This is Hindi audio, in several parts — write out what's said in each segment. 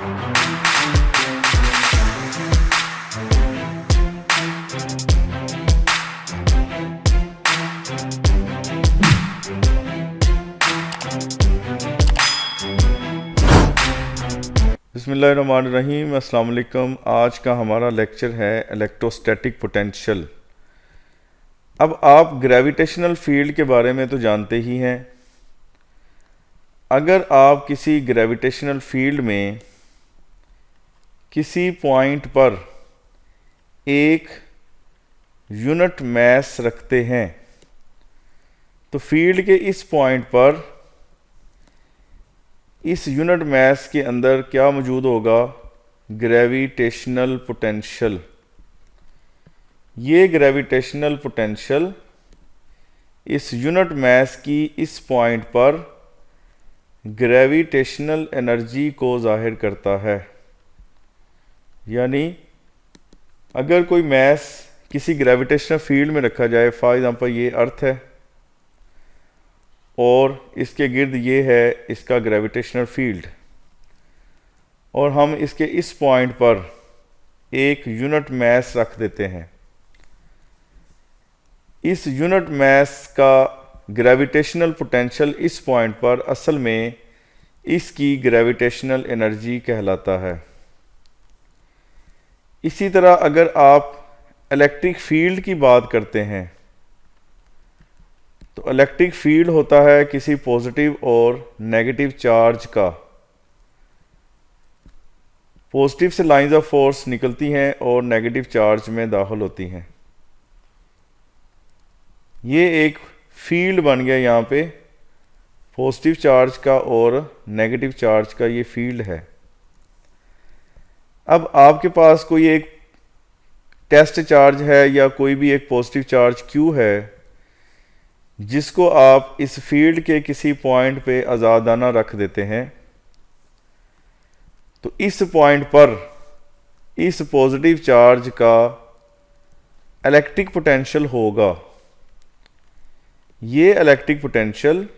बिस्मिल्लाहिर्रहमानिर्रहीम। अस्सलाम वालेकुम। आज का हमारा लेक्चर है इलेक्ट्रोस्टैटिक पोटेंशियल। अब आप ग्रेविटेशनल फील्ड के बारे में तो जानते ही हैं। अगर आप किसी ग्रेविटेशनल फील्ड में किसी पॉइंट पर एक यूनिट मास रखते हैं तो फील्ड के इस पॉइंट पर इस यूनिट मास के अंदर क्या मौजूद होगा? Gravitational potential. ये ग्रेविटेशनल पोटेंशियल इस यूनिट मास की इस पॉइंट पर ग्रेविटेशनल एनर्जी को ज़ाहिर करता है। यानी अगर कोई मास किसी ग्रेविटेशनल फील्ड में रखा जाए, फॉर एग्जांपल ये अर्थ है और इसके गिर्द ये है इसका ग्रेविटेशनल फील्ड, और हम इसके इस पॉइंट पर एक यूनिट मास रख देते हैं। इस यूनिट मास का ग्रेविटेशनल पोटेंशियल इस पॉइंट पर असल में इसकी ग्रेविटेशनल एनर्जी कहलाता है। इसी तरह अगर आप इलेक्ट्रिक फील्ड की बात करते हैं तो इलेक्ट्रिक फील्ड होता है किसी पॉजिटिव और नेगेटिव चार्ज का। पॉजिटिव से लाइंस ऑफ फोर्स निकलती हैं और नेगेटिव चार्ज में दाखिल होती हैं। ये एक फील्ड बन गया यहाँ पे पॉजिटिव चार्ज का और नेगेटिव चार्ज का, ये फील्ड है। अब आपके पास कोई एक टेस्ट चार्ज है या कोई भी एक पॉजिटिव चार्ज Q है जिसको आप इस फील्ड के किसी पॉइंट पे आज़ादाना रख देते हैं, तो इस पॉइंट पर इस पॉजिटिव चार्ज का इलेक्ट्रिक पोटेंशियल होगा। ये इलेक्ट्रिक पोटेंशियल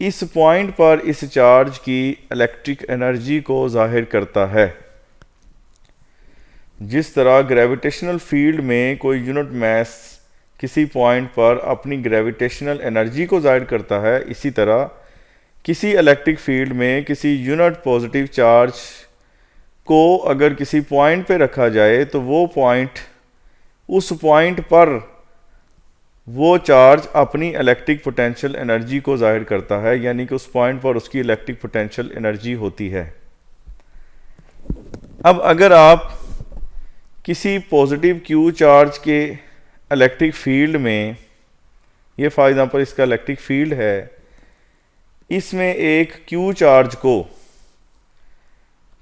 इस पॉइंट पर इस चार्ज की इलेक्ट्रिक एनर्जी को जाहिर करता है। जिस तरह ग्रेविटेशनल फील्ड में कोई यूनिट मास किसी पॉइंट पर अपनी ग्रेविटेशनल एनर्जी को जाहिर करता है, इसी तरह किसी इलेक्ट्रिक फील्ड में किसी यूनिट पॉजिटिव चार्ज को अगर किसी पॉइंट पे रखा जाए तो वो पॉइंट, उस पॉइंट पर वो चार्ज अपनी इलेक्ट्रिक पोटेंशियल एनर्जी को जाहिर करता है। यानी कि उस पॉइंट पर उसकी इलेक्ट्रिक पोटेंशियल एनर्जी होती है। अब अगर आप किसी पॉजिटिव Q चार्ज के इलेक्ट्रिक फील्ड में, ये फॉर एग्जांपल इसका इलेक्ट्रिक फील्ड है, इसमें एक Q चार्ज को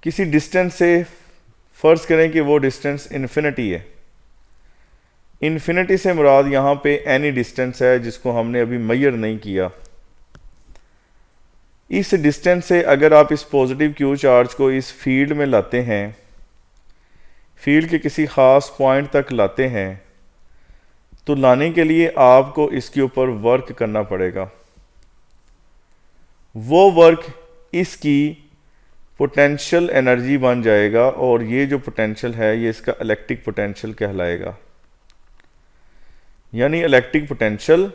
किसी डिस्टेंस से, फर्ज करें कि वो डिस्टेंस इन्फिनिटी है। इन्फिनिटी से मुराद यहाँ पे एनी डिस्टेंस है जिसको हमने अभी मेजर नहीं किया। इस डिस्टेंस से अगर आप इस पॉजिटिव Q चार्ज को इस फील्ड में लाते हैं, फील्ड के किसी ख़ास पॉइंट तक लाते हैं, तो लाने के लिए आपको इसके ऊपर वर्क करना पड़ेगा। वो वर्क इसकी पोटेंशियल एनर्जी बन जाएगा और ये जो पोटेंशियल है ये इसका इलेक्ट्रिक पोटेंशियल कहलाएगा। यानी इलेक्ट्रिक पोटेंशियल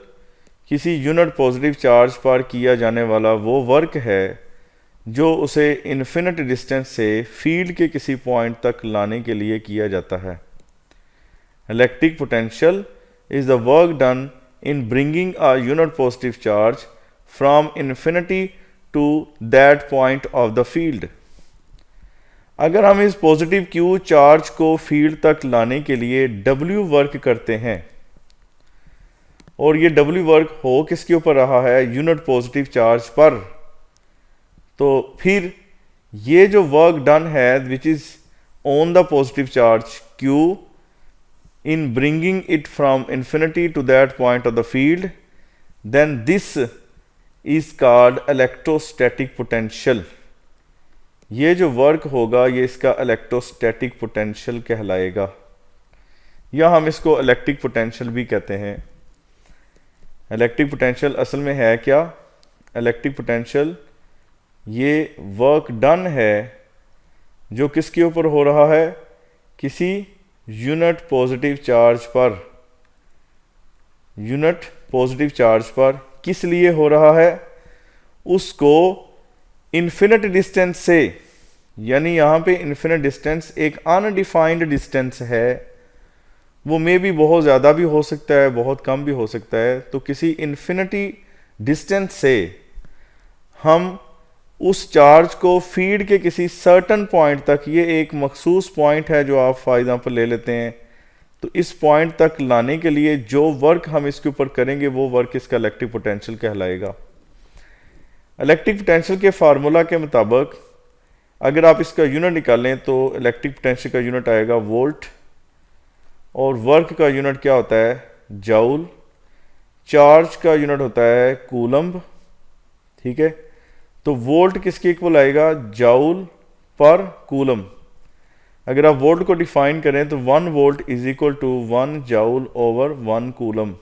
किसी यूनिट पॉजिटिव चार्ज पर किया जाने वाला वो वर्क है जो उसे इन्फिनिट डिस्टेंस से फील्ड के किसी पॉइंट तक लाने के लिए किया जाता है। Electric potential is the work done in bringing a unit positive charge from infinity to that point of the field। अगर हम इस पॉजिटिव Q चार्ज को फील्ड तक लाने के लिए W वर्क करते हैं, और ये W वर्क हो किसके ऊपर रहा है? यूनिट पॉजिटिव चार्ज पर, तो फिर ये जो वर्क डन है which is on the positive charge Q in bringing it from infinity to that point of the field, then this is called electrostatic potential। ये जो वर्क होगा ये इसका इलेक्ट्रोस्टैटिक पोटेंशियल कहलाएगा, या हम इसको इलेक्ट्रिक पोटेंशियल भी कहते हैं। इलेक्ट्रिक पोटेंशियल असल में है क्या? इलेक्ट्रिक पोटेंशियल ये वर्क डन है जो किसके ऊपर हो रहा है, किसी यूनिट पॉजिटिव चार्ज पर, यूनिट पॉजिटिव चार्ज पर किस लिए हो रहा है, उसको इन्फिनिट डिस्टेंस से, यानी यहाँ पे इन्फिनिट डिस्टेंस एक अनडिफाइंड डिस्टेंस है, वो मे भी बहुत ज़्यादा भी हो सकता है, बहुत कम भी हो सकता है। तो किसी इन्फिनिटी डिस्टेंस से हम उस चार्ज को फीड के किसी सर्टन पॉइंट तक, ये एक मखसूस पॉइंट है जो आप फॉर एग्जांपल ले लेते हैं, तो इस पॉइंट तक लाने के लिए जो वर्क हम इसके ऊपर करेंगे वो वर्क इसका इलेक्ट्रिक पोटेंशियल कहलाएगा। इलेक्ट्रिक पोटेंशियल के फार्मूला के मुताबिक अगर आप इसका यूनिट निकालें तो इलेक्ट्रिक पोटेंशियल का यूनिट आएगा वोल्ट, और वर्क का यूनिट क्या होता है, जाउल, चार्ज का यूनिट होता है कूलम्ब, ठीक है। तो वोल्ट किसके इक्वल आएगा, जाउल पर कूलम। अगर आप वोल्ट को डिफाइन करें तो 1 volt is equal to 1 joule over 1 coulomb.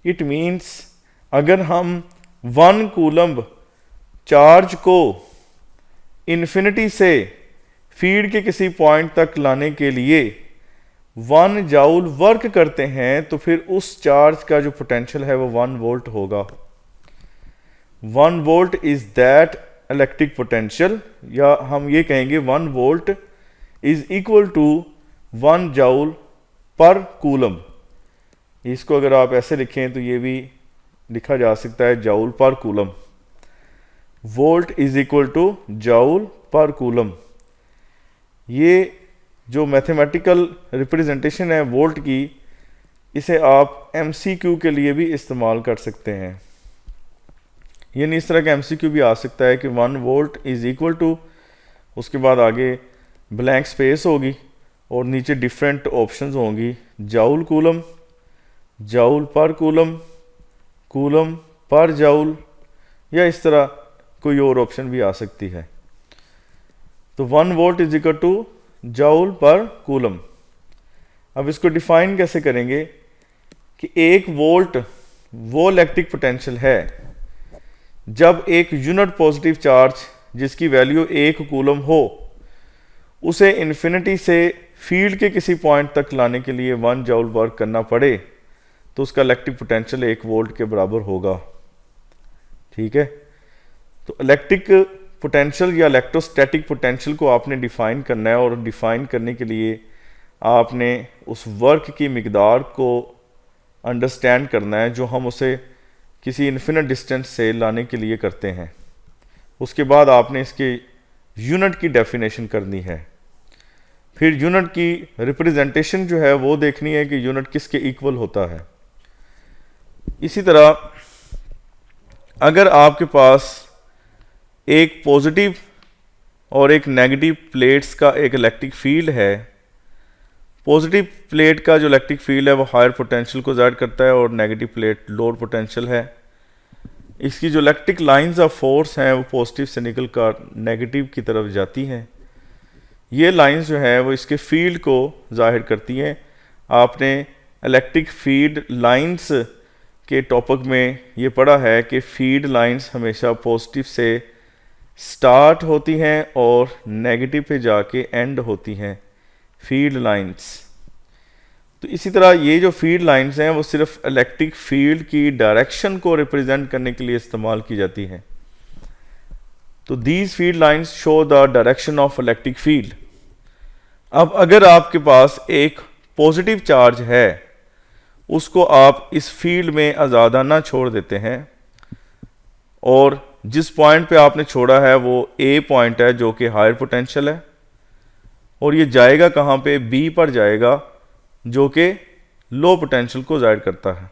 It means अगर हम 1 कूलम चार्ज को इन्फिनिटी से फीड के किसी पॉइंट तक लाने के लिए 1 जाउल वर्क करते हैं, तो फिर उस चार्ज का जो पोटेंशियल है वो 1 वोल्ट होगा। 1 volt is that electric potential, या हम ये कहेंगे 1 volt is equal to 1 joule per coulomb. इसको अगर आप ऐसे लिखें तो ये भी लिखा जा सकता है joule per coulomb. Volt is equal to joule per coulomb. ये जो मैथमेटिकल रिप्रेजेंटेशन है वोल्ट की, इसे आप एमसीक्यू के लिए भी इस्तेमाल कर सकते हैं। यानी इस तरह का एमसीक्यू भी आ सकता है कि 1 वोल्ट इज इक्वल टू, उसके बाद आगे ब्लैंक स्पेस होगी और नीचे डिफरेंट ऑप्शंस होंगी, joule coulomb, joule per coulomb, coulomb per joule, या इस तरह कोई और ऑप्शन भी आ सकती है। तो 1 volt is equal to joule per coulomb. अब इसको डिफाइन कैसे करेंगे कि 1 वोल्ट वो इलेक्ट्रिक पोटेंशियल है जब एक यूनिट पॉजिटिव चार्ज जिसकी वैल्यू 1 कूलम हो, उसे इन्फिनिटी से फील्ड के किसी पॉइंट तक लाने के लिए 1 जाउल वर्क करना पड़े, तो उसका इलेक्ट्रिक पोटेंशियल 1 वोल्ट के बराबर होगा, ठीक है। तो इलेक्ट्रिक पोटेंशियल या इलेक्ट्रोस्टैटिक पोटेंशियल को आपने डिफाइन करना है, और डिफाइन करने के लिए आपने उस वर्क की मिकदार को अंडरस्टैंड करना है जो हम उसे किसी इन्फिनिट डिस्टेंस से लाने के लिए करते हैं। उसके बाद आपने इसके यूनिट की डेफिनेशन करनी है, फिर यूनिट की रिप्रेजेंटेशन जो है वो देखनी है कि यूनिट किसके इक्वल होता है। इसी तरह अगर आपके पास एक पॉजिटिव और एक नेगेटिव प्लेट्स का एक इलेक्ट्रिक फील्ड है, पॉजिटिव प्लेट का जो इलेक्ट्रिक फील्ड है वो हायर पोटेंशियल को ज़ाहिर करता है और नेगेटिव प्लेट लोअर पोटेंशियल है। इसकी जो इलेक्ट्रिक लाइंस ऑफ फोर्स हैं वो पॉजिटिव से निकल कर नेगेटिव की तरफ जाती हैं। ये लाइंस जो है वो इसके फील्ड को ज़ाहिर करती हैं। आपने इलेक्ट्रिक फील्ड लाइंस के टॉपिक में ये पढ़ा है कि फील्ड लाइंस हमेशा पॉजिटिव से स्टार्ट होती हैं और नेगेटिव पे जाके एंड होती हैं, फील्ड लाइंस। तो इसी तरह ये जो फील्ड लाइंस हैं वो सिर्फ इलेक्ट्रिक फील्ड की डायरेक्शन को रिप्रेजेंट करने के लिए इस्तेमाल की जाती हैं। तो these field lines show the direction of electric field. अब अगर आपके पास एक पॉजिटिव चार्ज है, उसको आप इस फील्ड में आज़ादाना छोड़ देते हैं, और जिस पॉइंट पे आपने छोड़ा है वो ए पॉइंट है जो कि हायर पोटेंशियल है, और ये जाएगा कहाँ पे, बी पर जाएगा जो कि लो पोटेंशियल को ज़ाहिर करता है।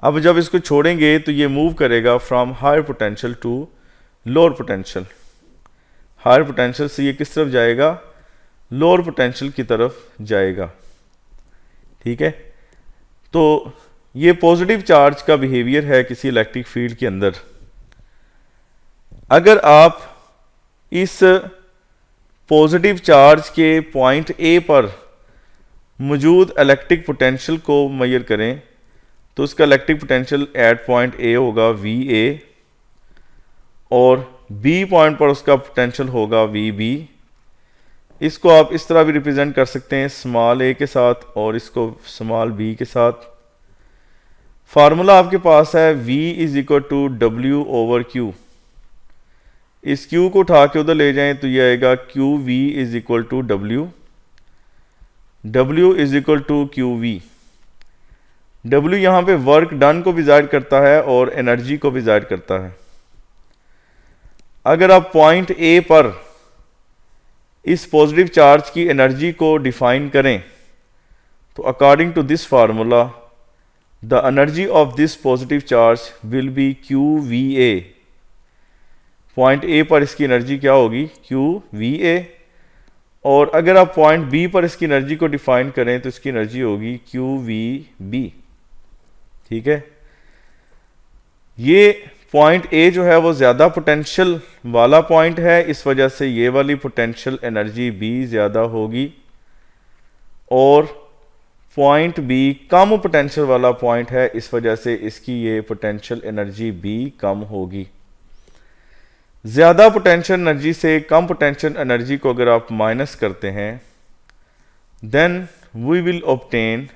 अब जब इसको छोड़ेंगे तो ये मूव करेगा from higher potential to lower potential. Higher potential से ये किस तरफ जाएगा, लोअर पोटेंशियल की तरफ जाएगा, ठीक है। तो ये पॉजिटिव चार्ज का बिहेवियर है किसी इलेक्ट्रिक फील्ड के अंदर। अगर आप इस पॉजिटिव चार्ज के पॉइंट ए पर मौजूद इलेक्ट्रिक पोटेंशियल को मेजर करें तो उसका electric potential at point A होगा वी ए, और बी पॉइंट पर उसका पोटेंशियल होगा वी बी। इसको आप इस तरह भी रिप्रेजेंट कर सकते हैं स्मॉल ए के साथ और इसको स्मॉल बी के साथ। फार्मूला आपके पास है v is equal to W over Q. इस q को उठा के उधर ले जाएं तो ये आएगा Q V is equal to W. W is equal to Q V. W यहाँ पे वर्क डन को भी ज़ाहिर करता है और एनर्जी को भी ज़ाहिर करता है। अगर आप पॉइंट ए पर इस पॉजिटिव चार्ज की एनर्जी को डिफाइन करें तो according to this formula the energy of this positive charge will be Q V A. Point A पर इसकी एनर्जी क्या होगी? Q V A. और अगर आप पॉइंट बी पर इसकी एनर्जी को डिफाइन करें तो इसकी एनर्जी होगी क्यू वी बी। ठीक है, ये पॉइंट ए जो है वो ज़्यादा पोटेंशियल वाला पॉइंट है, इस वजह से ये वाली पोटेंशियल एनर्जी बी ज़्यादा होगी, और पॉइंट बी कम पोटेंशियल वाला पॉइंट है, इस वजह से इसकी ये पोटेंशियल एनर्जी बी कम होगी। ज़्यादा पोटेंशियल एनर्जी से कम पोटेंशियल एनर्जी को अगर आप माइनस करते हैं then we will obtain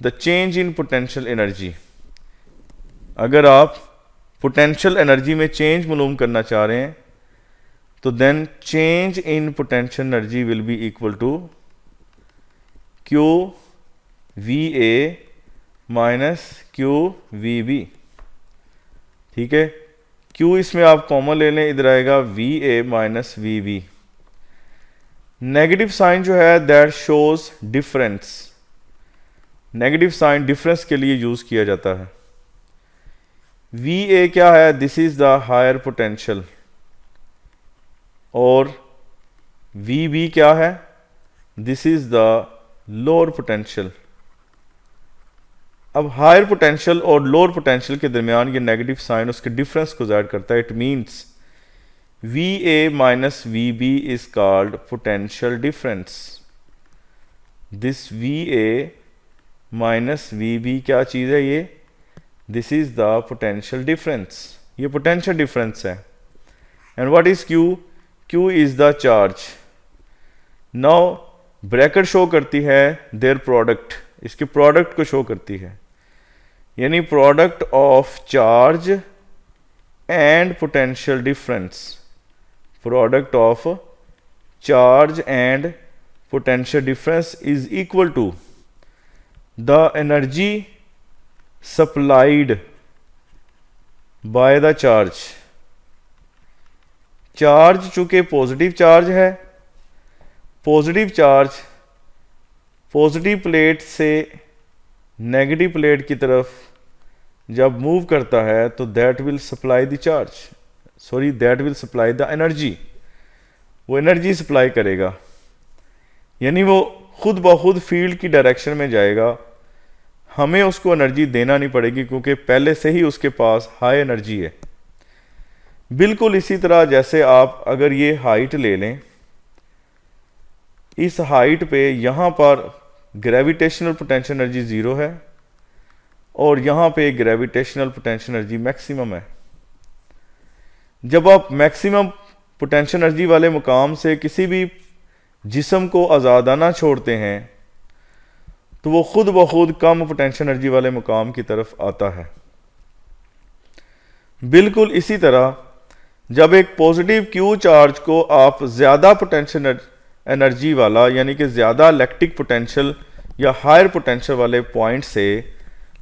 the change in potential energy. अगर आप पोटेंशियल एनर्जी में चेंज मालूम करना चाह रहे हैं तो then change in potential energy will be equal to Q V A minus Q V B. ठीक है, क्यू इसमें आप कॉमन ले लें, इधर आएगा V A minus V B. Negative sign जो है that shows difference. Negative sign difference के लिए यूज किया जाता है। वी ए क्या है? This is the higher potential. और वी बी क्या है? This is the lower potential. अब हायर पोटेंशियल और लोअर पोटेंशियल के दरमियान ये नेगेटिव साइन उसके डिफरेंस को ज़ाहिर करता है। It means V A minus V B is called potential difference. This V A minus V B क्या चीज़ है? ये this is the potential difference. ये पोटेंशियल डिफरेंस है। And what is Q? Q is the charge. Now bracket show करती है देयर प्रोडक्ट, इसके प्रोडक्ट को शो करती है, यानी product of charge and potential difference. Product of charge and potential difference is equal to the energy supplied by the charge. Charge चूंकि पॉजिटिव चार्ज है, पॉजिटिव चार्ज पॉजिटिव प्लेट से नेगेटिव प्लेट की तरफ जब मूव करता है तो that will supply the charge, sorry that will supply the energy. वो एनर्जी सप्लाई करेगा, यानी वो खुद ब खुद फील्ड की डायरेक्शन में जाएगा। हमें उसको एनर्जी देना नहीं पड़ेगी क्योंकि पहले से ही उसके पास हाई एनर्जी है। बिल्कुल इसी तरह जैसे आप अगर ये हाइट ले लें, इस हाइट पे यहाँ पर ग्रेविटेशनल पोटेंशियल एनर्जी ज़ीरो है और यहाँ पे ग्रेविटेशनल पोटेंशियल एनर्जी मैक्सिमम है। जब आप मैक्सिमम पोटेंशियल एनर्जी वाले मुकाम से किसी भी जिस्म को आज़ादाना छोड़ते हैं तो वो खुद ब खुद कम पोटेंशियल एनर्जी वाले मुकाम की तरफ आता है। बिल्कुल इसी तरह जब एक पॉजिटिव क्यू चार्ज को आप ज़्यादा पोटेंशियल एनर्जी वाला यानी कि ज़्यादा इलेक्ट्रिक पोटेंशियल या हायर पोटेंशियल वाले पॉइंट से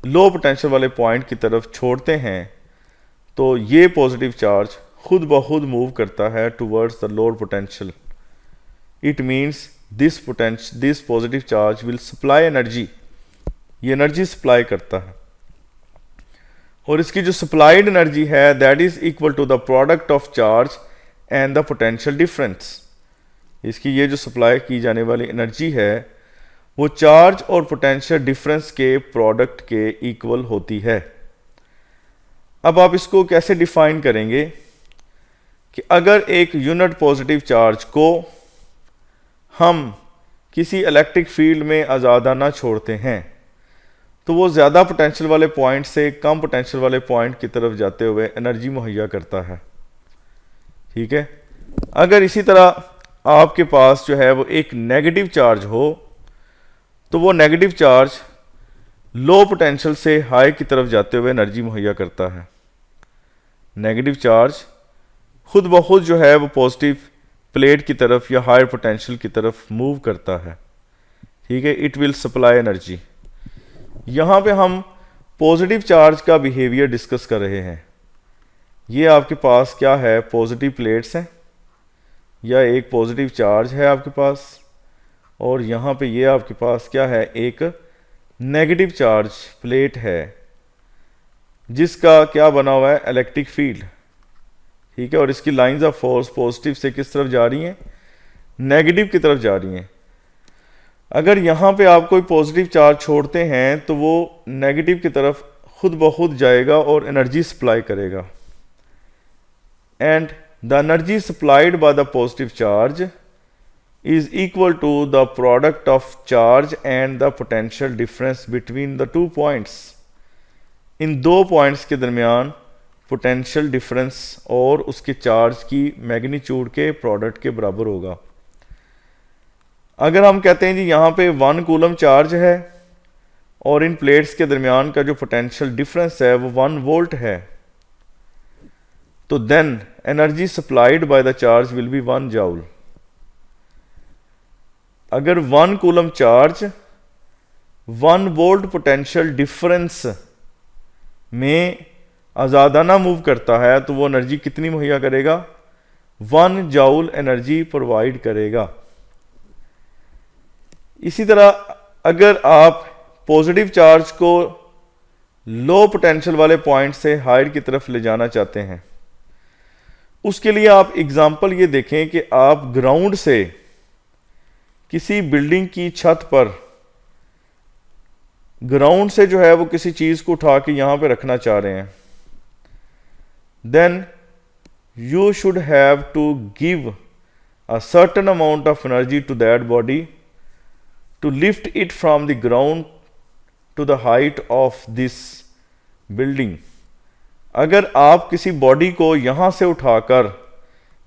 लो पोटेंशियल वाले पॉइंट की तरफ छोड़ते हैं तो ये पॉजिटिव चार्ज खुद ब खुद मूव करता है towards the lower potential. It means this positive charge will supply energy. ये एनर्जी सप्लाई करता है और इसकी जो सप्लाइड एनर्जी है that is equal to the product of charge and the potential difference. इसकी ये जो सप्लाई की जाने वाली एनर्जी है वो चार्ज और पोटेंशियल डिफरेंस के प्रोडक्ट के इक्वल होती है। अब आप इसको कैसे डिफाइन करेंगे कि अगर एक यूनिट पॉजिटिव चार्ज को हम किसी इलेक्ट्रिक फील्ड में आज़ादाना छोड़ते हैं तो वो ज़्यादा पोटेंशियल वाले पॉइंट से कम पोटेंशियल वाले पॉइंट की तरफ जाते हुए एनर्जी मुहैया करता है। ठीक है। अगर इसी तरह आपके पास जो है वो एक नेगेटिव चार्ज हो तो वो नेगेटिव चार्ज लो पोटेंशियल से हाई की तरफ जाते हुए एनर्जी मुहैया करता है। नेगेटिव चार्ज खुद ब खुद जो है वो पॉजिटिव प्लेट की तरफ या हायर पोटेंशियल की तरफ मूव करता है, ठीक है। It will supply energy. यहाँ पे हम पॉजिटिव चार्ज का बिहेवियर डिस्कस कर रहे हैं। ये आपके पास क्या है, पॉजिटिव प्लेट्स हैं या एक पॉजिटिव चार्ज है आपके पास, और यहाँ पे ये आपके पास क्या है, एक नेगेटिव चार्ज प्लेट है जिसका क्या बना हुआ है, इलेक्ट्रिक फील्ड, ठीक है। और इसकी लाइंस ऑफ फोर्स पॉजिटिव से किस तरफ जा रही हैं, नेगेटिव की तरफ जा रही हैं। अगर यहाँ पे आप कोई पॉजिटिव चार्ज छोड़ते हैं तो वो नेगेटिव की तरफ खुद ब खुद जाएगा और एनर्जी सप्लाई करेगा। And the energy supplied by the positive charge is equal to the product of charge and the potential difference between the two points। इन दो पॉइंट्स के दरमियान पोटेंशियल डिफरेंस और उसके चार्ज की मैग्नीट्यूड के प्रोडक्ट के बराबर होगा। अगर हम कहते हैं जी यहाँ पे 1 कूलम चार्ज है और इन प्लेट्स के दरमियान का जो पोटेंशियल डिफरेंस है वो 1 वोल्ट है, तो then energy supplied by the charge will be 1 joule. अगर 1 coulomb charge 1 volt potential difference में आज़ादाना मूव करता है तो वो एनर्जी कितनी मुहैया करेगा, 1 जूल एनर्जी प्रोवाइड करेगा। इसी तरह अगर आप पॉजिटिव चार्ज को लो पोटेंशियल वाले पॉइंट से हायर की तरफ ले जाना चाहते हैं, उसके लिए आप एग्जांपल ये देखें कि आप ग्राउंड से किसी बिल्डिंग की छत पर ग्राउंड से जो है वो किसी चीज को उठा के यहां पे रखना चाह रहे हैं, then you should have to give a certain amount of energy to that body to lift it from the ground to the height of this building. अगर आप किसी बॉडी को यहां से उठाकर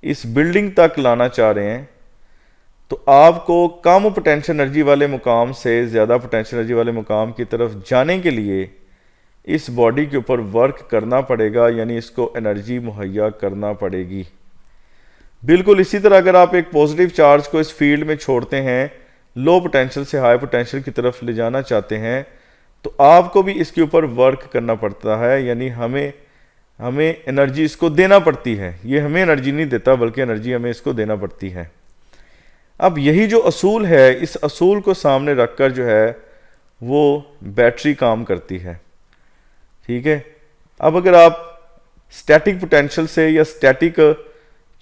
इस बिल्डिंग तक लाना चाह रहे हैं तो आपको कम पोटेंशियल एनर्जी वाले मुकाम से ज़्यादा पोटेंशियल एनर्जी वाले मुकाम की तरफ जाने के लिए इस बॉडी के ऊपर वर्क करना पड़ेगा, यानी इसको एनर्जी मुहैया करना पड़ेगी। बिल्कुल इसी तरह अगर आप एक पॉजिटिव चार्ज को इस फील्ड में छोड़ते हैं, लो पोटेंशियल से हाई पोटेंशियल की तरफ ले जाना चाहते हैं, तो आपको भी इसके ऊपर वर्क करना पड़ता है, यानी हमें एनर्जी इसको देना पड़ती है। ये हमें एनर्जी नहीं देता बल्कि एनर्जी हमें इसको देना पड़ती है। अब यही जो असूल है, इस असूल को सामने रखकर जो है वो बैटरी काम करती है, ठीक है। अब अगर आप स्टैटिक पोटेंशियल से या स्टैटिक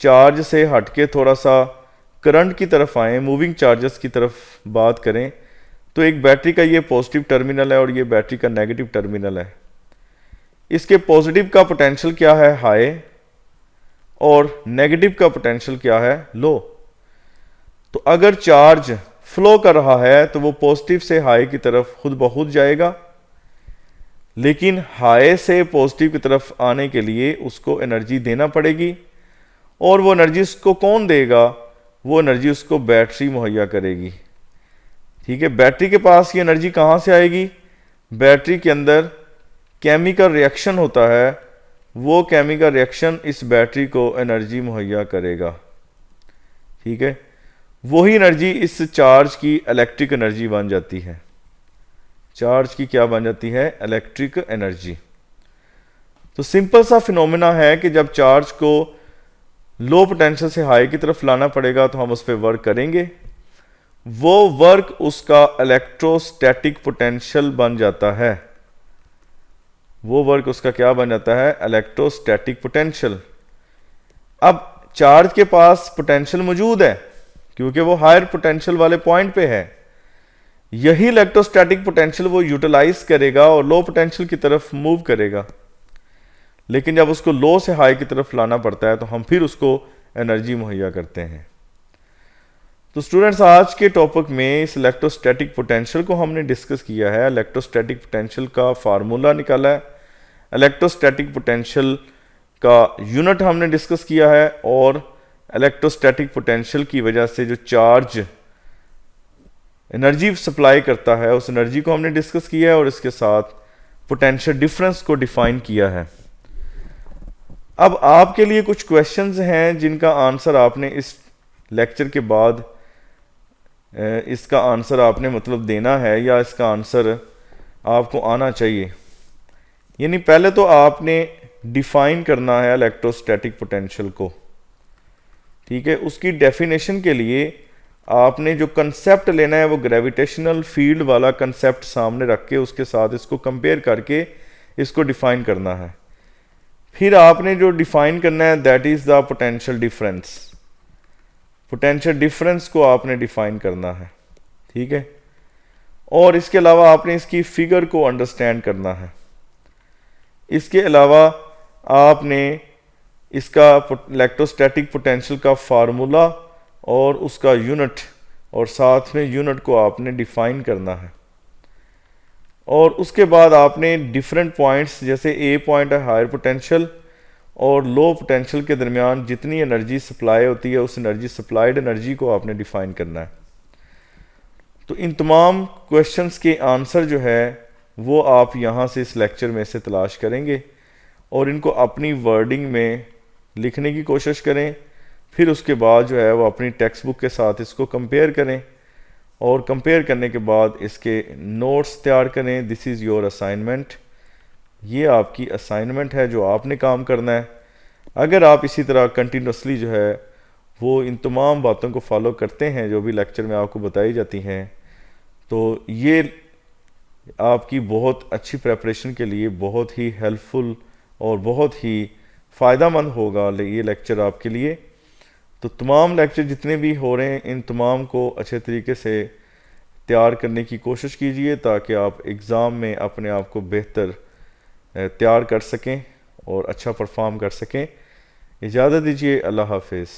चार्ज से हटके थोड़ा सा करंट की तरफ आए, मूविंग चार्जेस की तरफ बात करें, तो एक बैटरी का ये पॉजिटिव टर्मिनल है और ये बैटरी का नेगेटिव टर्मिनल है। इसके पॉजिटिव का पोटेंशियल क्या है, हाई, और नेगेटिव का पोटेंशियल क्या है, लो। तो अगर चार्ज फ्लो कर रहा है तो वो पॉजिटिव से हाई की तरफ खुद ब खुद जाएगा, लेकिन हाई से पॉजिटिव की तरफ आने के लिए उसको एनर्जी देना पड़ेगी, और वो एनर्जी उसको कौन देगा, वो एनर्जी उसको बैटरी मुहैया करेगी, ठीक है। बैटरी के पास ये एनर्जी कहाँ से आएगी, बैटरी के अंदर केमिकल रिएक्शन होता है, वो केमिकल रिएक्शन इस बैटरी को एनर्जी मुहैया करेगा, ठीक है। वही एनर्जी इस चार्ज की इलेक्ट्रिक एनर्जी बन जाती है। चार्ज की क्या बन जाती है, इलेक्ट्रिक एनर्जी। तो सिंपल सा फिनोमेना है कि जब चार्ज को लो पोटेंशियल से हाई की तरफ लाना पड़ेगा तो हम उस पर वर्क करेंगे, वो वर्क उसका इलेक्ट्रोस्टैटिक पोटेंशियल बन जाता है। वो वर्क उसका क्या बन जाता है, इलेक्ट्रोस्टैटिक पोटेंशियल। अब चार्ज के पास पोटेंशियल मौजूद है क्योंकि वो हायर पोटेंशियल वाले पॉइंट पे है, यही इलेक्ट्रोस्टैटिक पोटेंशियल वो यूटिलाइज करेगा और लो पोटेंशियल की तरफ मूव करेगा। लेकिन जब उसको लो से हाई की तरफ लाना पड़ता है तो हम फिर उसको एनर्जी मुहैया करते हैं। तो स्टूडेंट्स, आज के टॉपिक में इस इलेक्ट्रोस्टैटिक पोटेंशियल को हमने डिस्कस किया है। इलेक्ट्रोस्टैटिक पोटेंशियल का फार्मूला निकाला है। इलेक्ट्रोस्टैटिक पोटेंशियल का यूनिट हमने डिस्कस किया है, और इलेक्ट्रोस्टैटिक पोटेंशियल की वजह से जो चार्ज एनर्जी सप्लाई करता है उस एनर्जी को हमने डिस्कस किया है, और इसके साथ पोटेंशियल डिफरेंस को डिफाइन किया है। अब आपके लिए कुछ क्वेश्चंस हैं जिनका आंसर आपने इस लेक्चर के बाद इसका आंसर आपने मतलब देना है, या इसका आंसर आपको आना चाहिए। यानी पहले तो आपने डिफाइन करना है इलेक्ट्रोस्टैटिक पोटेंशियल को, ठीक है। उसकी डेफिनेशन के लिए आपने जो कंसेप्ट लेना है वो ग्रेविटेशनल फील्ड वाला कंसेप्ट सामने रख के उसके साथ इसको कंपेयर करके इसको डिफाइन करना है। फिर आपने जो डिफाइन करना है that is the potential difference. Potential difference को आपने डिफाइन करना है, ठीक है। और इसके अलावा आपने इसकी फिगर को अंडरस्टैंड करना है। इसके अलावा आपने इसका इलेक्ट्रोस्टैटिक पोटेंशियल का फार्मूला और उसका यूनिट, और साथ में यूनिट को आपने डिफाइन करना है। और उसके बाद आपने डिफरेंट पॉइंट्स, जैसे ए पॉइंट है हायर पोटेंशियल और लो पोटेंशियल के दरमियान जितनी एनर्जी सप्लाई होती है उस एनर्जी सप्लाइड एनर्जी को आपने डिफाइन करना है। तो इन तमाम क्वेश्चंस के आंसर जो है वो आप यहाँ से इस लेक्चर में से तलाश करेंगे और इनको अपनी वर्डिंग में लिखने की कोशिश करें। फिर उसके बाद जो है वो अपनी टेक्स्ट बुक के साथ इसको कंपेयर करें, और कंपेयर करने के बाद इसके नोट्स तैयार करें। This is your assignment. ये आपकी असाइनमेंट है जो आपने काम करना है। अगर आप इसी तरह कंटिन्यूसली जो है वो इन तमाम बातों को फॉलो करते हैं जो भी लेक्चर में आपको बताई जाती हैं, तो ये आपकी बहुत अच्छी प्रेपरेशन के लिए बहुत ही हेल्पफुल और बहुत ही फ़ायदेमंद होगा ये लेक्चर आपके लिए। तो तमाम लेक्चर जितने भी हो रहे हैं इन तमाम को अच्छे तरीके से तैयार करने की कोशिश कीजिए ताकि आप एग्ज़ाम में अपने आप को बेहतर तैयार कर सकें और अच्छा परफॉर्म कर सकें। इजाज़त दीजिए। अल्लाह हाफिज़।